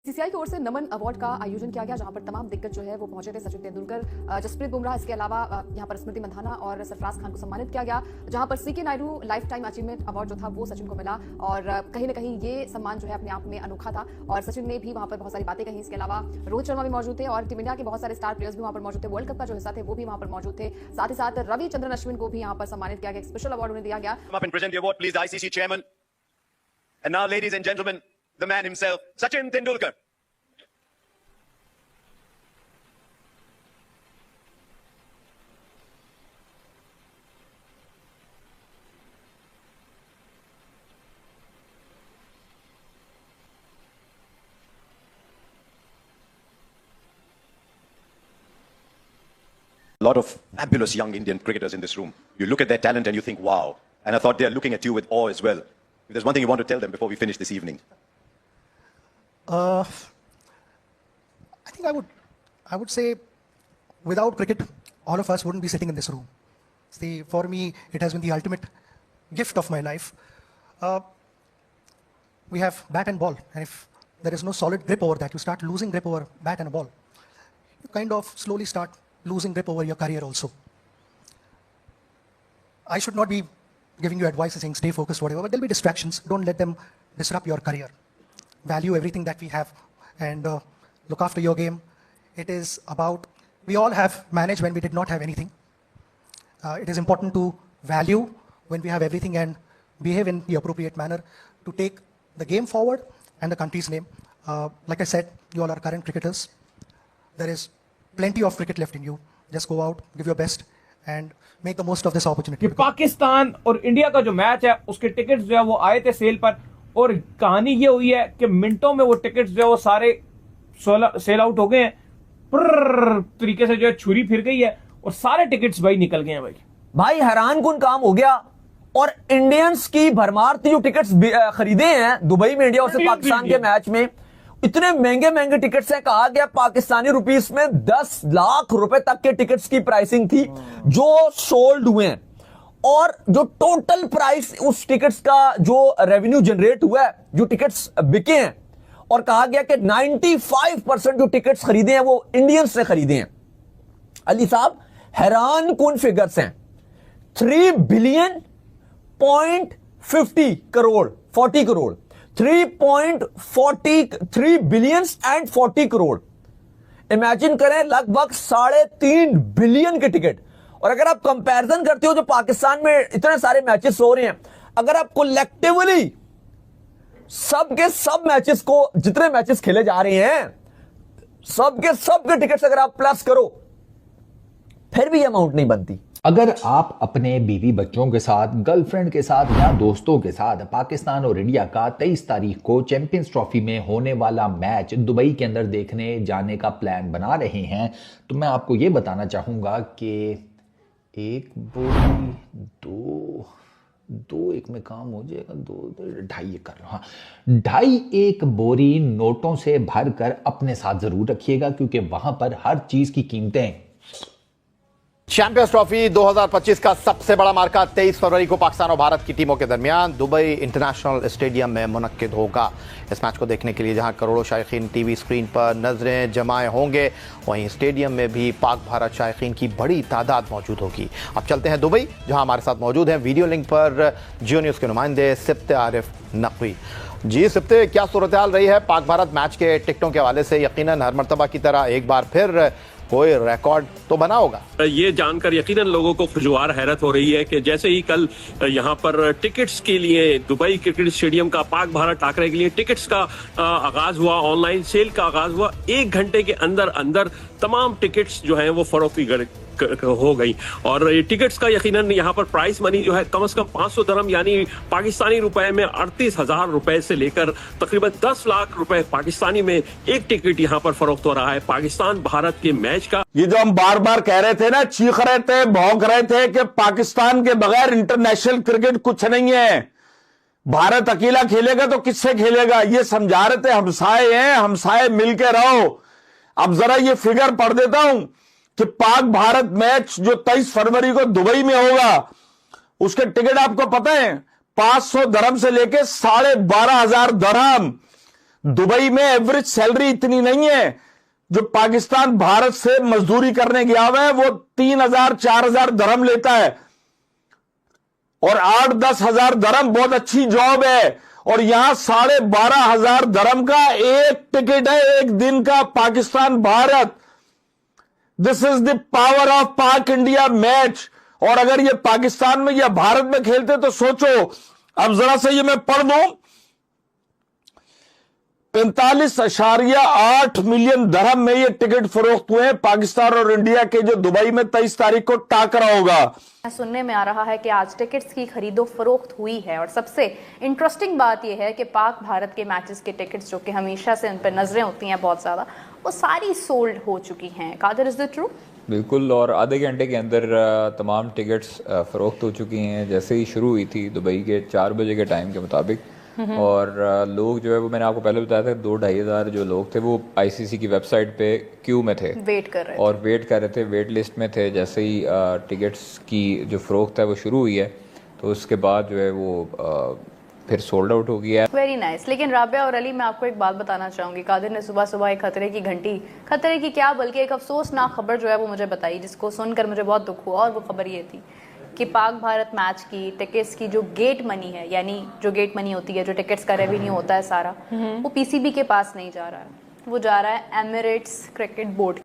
CCI की ओर से नमन award का आयोजन किया गया, जहां पर तमाम दिग्गज जो है वो पहुंचे थे। सचिन तेंदुलकर, जसप्रीत बुमराह, इसके अलावा यहां पर स्मृति मंधाना और सरफराज खान को सम्मानित किया गया, जहां पर C K Naidu lifetime achievement award जो था वो सचिन को मिला। और कहीं ना कहीं ये सम्मान जो है अपने आप में अनोखा था और सचिन ने भी वहां पर बहुत सारी बातें कही। इसके अलावा रोहित शर्मा भी मौजूद थे और टीम इंडिया के बहुत सारे स्टार प्लेयर्स भी वहां पर मौजूद थे। वर्ल्ड कप का जो हिस्सा थे वो भी वहां पर मौजूद थे। साथ ही साथ रविचंद्रन अश्विन को भी यहाँ पर सम्मानित किया गया, एक स्पेशल अवार्ड उन्हें दिया गया। ICC chairman. And now, ladies and gentlemen, the man himself, Sachin Tendulkar. A lot of fabulous young Indian cricketers in this room. You look at their talent and you think, wow. And I thought they're looking at you with awe as well. If there's one thing you want to tell them before we finish this evening. I think I would say without cricket, all of us wouldn't be sitting in this room. See, for me, it has been the ultimate gift of my life. We have bat and ball, and if there is no solid grip over that, you start losing grip over bat and a ball. You kind of slowly start losing grip over your career also. I should not be giving you advice saying stay focused, whatever, but there'll be distractions. Don't let them disrupt your career. Value everything that we have and look after your game. It is about, we all have managed when we did not have anything. It is important to value when we have everything and behave in the appropriate manner to take the game forward and the country's name. Like I said, you all are current cricketers. There is plenty of cricket left in you. Just go out, give your best and make the most of this opportunity. Pakistan और India का जो match है उसके tickets जो है वो आए थे सेल पर और कहानी ये हुई है कि मिनटों में वो टिकट्स जो है वो सारे सेल आउट हो गए हैं। तरीके से जो है छुरी फिर गई है और सारे टिकट्स भाई निकल गए हैं। भाई हैरानकुन काम हो गया और इंडियंस की भरमार थी जो टिकट्स खरीदे हैं दुबई में इंडिया और पाकिस्तान के मैच में। इतने महंगे महंगे टिकट्स हैं, कहा गया पाकिस्तानी रुपीस में 10 लाख रुपए तक के टिकट्स की प्राइसिंग थी जो सोल्ड हुए हैं और जो टोटल प्राइस उस टिकट्स का जो रेवेन्यू जनरेट हुआ है, जो टिकट्स बिके हैं, और कहा गया कि 95% जो टिकट्स खरीदे हैं वो इंडियंस ने खरीदे हैं। अली साहब, हैरान कुन फिगर्स हैं। 3 billion 40 crore 3 billion and 40 crore. Imagine करें, लगभग 3.5 बिलियन के टिकट। और अगर आप कंपैरिजन करते हो जो पाकिस्तान में इतने सारे मैचेस हो रहे हैं, अगर आप कलेक्टिवली सबके सब मैचेस को, जितने मैचेस खेले जा रहे हैं, सबके टिकट्स अगर आप प्लस करो फिर भी अमाउंट नहीं बनती। अगर आप अपने बीवी बच्चों के साथ, गर्लफ्रेंड के साथ या दोस्तों के साथ पाकिस्तान और इंडिया का 23 तारीख को चैंपियंस ट्रॉफी में होने वाला मैच दुबई के अंदर देखने जाने का प्लान बना रहे हैं, तो मैं आपको ये बताना चाहूँगा कि एक बोरी दो एक में काम हो जाएगा, 2.5 कर रहा, 2.5 बोरी नोटों से भरकर अपने साथ जरूर रखिएगा क्योंकि वहां पर हर चीज की कीमतें। चैंपियंस ट्रॉफी 2025 का सबसे बड़ा मार्का 23 फरवरी को पाकिस्तान और भारत की टीमों के दरमियान दुबई इंटरनेशनल स्टेडियम में मुनक्किद होगा। इस मैच को देखने के लिए जहां करोड़ों शायकीन टीवी स्क्रीन पर नजरें जमाए होंगे, वहीं स्टेडियम में भी पाक भारत शायकीन की बड़ी तादाद मौजूद होगी। अब चलते हैं दुबई, जहां हमारे साथ मौजूद हैं वीडियो लिंक पर जियो न्यूज़ के नुमाइंदे सिप्ते आरिफ नकवी। जी सिप्ते, क्या सूरत हाल रही है पाक भारत मैच के टिकटों के हवाले से? यकीनन हर मरतबा की तरह एक बार फिर कोई रिकॉर्ड तो बना होगा। ये जानकर यकीनन लोगों को खुशगवार हैरत हो रही है कि जैसे ही कल यहाँ पर टिकट्स के लिए दुबई क्रिकेट स्टेडियम का पाक भारत टाकरे के लिए टिकट्स का आगाज हुआ, ऑनलाइन सेल का आगाज हुआ, 1 घंटे के अंदर अंदर तमाम टिकट्स जो हैं वो फरोख्ती हो गई। और ये टिकट्स का यकीनन यहाँ पर प्राइस मनी जो है कम से कम 500 दरहम यानी पाकिस्तानी रुपए में 38,000 रुपए से लेकर तकरीबन 10 लाख रुपए पाकिस्तानी में एक टिकट यहाँ पर फरोख्त हो रहा है पाकिस्तान भारत के मैच का। ये जो हम बार बार कह रहे थे ना, चीख रहे थे, भौंक रहे थे कि पाकिस्तान के बगैर इंटरनेशनल क्रिकेट कुछ नहीं है, भारत अकेला खेलेगा तो किससे खेलेगा, ये समझा रहे थे। हमसाए हैं, हमसाए मिलके रहो। अब जरा ये फिगर पढ़ देता हूं कि पाक भारत मैच जो 23 फरवरी को दुबई में होगा, उसके टिकट आपको पता है 500 दरहम से लेके 12,500 दरहम। दुबई में एवरेज सैलरी इतनी नहीं है। जो पाकिस्तान भारत से मजदूरी करने गया हुआ है वो 3,000-4,000 दरहम लेता है और 8-10 हजार दरहम बहुत अच्छी जॉब है। और यहां 12,500 दरहम का एक टिकट है एक दिन का Pakistan Bharat. This is the power of पाक इंडिया मैच। और अगर ये पाकिस्तान में या भारत में खेलते तो सोचो, अब जरा से ये मैं पढ़ दूं, 45.8 मिलियन दरहम में ये टिकट फरोख्त हुए हैं पाकिस्तान और इंडिया के, जो दुबई में 23 तारीख को टाकरा होगा। सुनने में आ रहा है कि आज टिकट्स की खरीदो फरोख्त हुई है और सबसे इंटरेस्टिंग बात यह है कि पाक भारत के मैचेस के टिकट्स जो कि हमेशा से उन पर नजरें होती हैं बहुत ज्यादा, वो सारी सोल्ड हो चुकी हैं। Qadir, is that true? बिल्कुल, और आधे घंटे के अंदर तमाम टिकट्स फरोख्त हो चुकी हैं जैसे ही शुरू हुई थी दुबई के 4 बजे के टाइम के मुताबिक। और लोग जो है वो मैंने आपको पहले बताया था 2-2.5 हज़ार जो लोग थे वो आईसीसी की वेबसाइट पे क्यू में थे, वेट कर रहे थे और वेट कर रहे थे, वेट लिस्ट में थे। जैसे ही टिकट्स की जो फरोख्त है वो शुरू हुई है तो उसके बाद जो है वो फिर सोल्ड आउट हो गया है। Very nice. लेकिन राबिया और अली, मैं आपको एक बात बताना चाहूंगी। कादिर ने सुबह सुबह एक खतरे की घंटी, खतरे की क्या बल्कि एक अफसोसनाक खबर जो है वो मुझे बताई, जिसको सुनकर मुझे बहुत दुख हुआ। और वो खबर ये थी कि पाक भारत मैच की टिकट्स की जो गेट मनी है, यानी जो गेट मनी होती है, जो टिकट्स का रेवेन्यू होता है सारा, वो पीसीबी के पास नहीं जा रहा है, वो जा रहा है एमिरेट्स क्रिकेट बोर्ड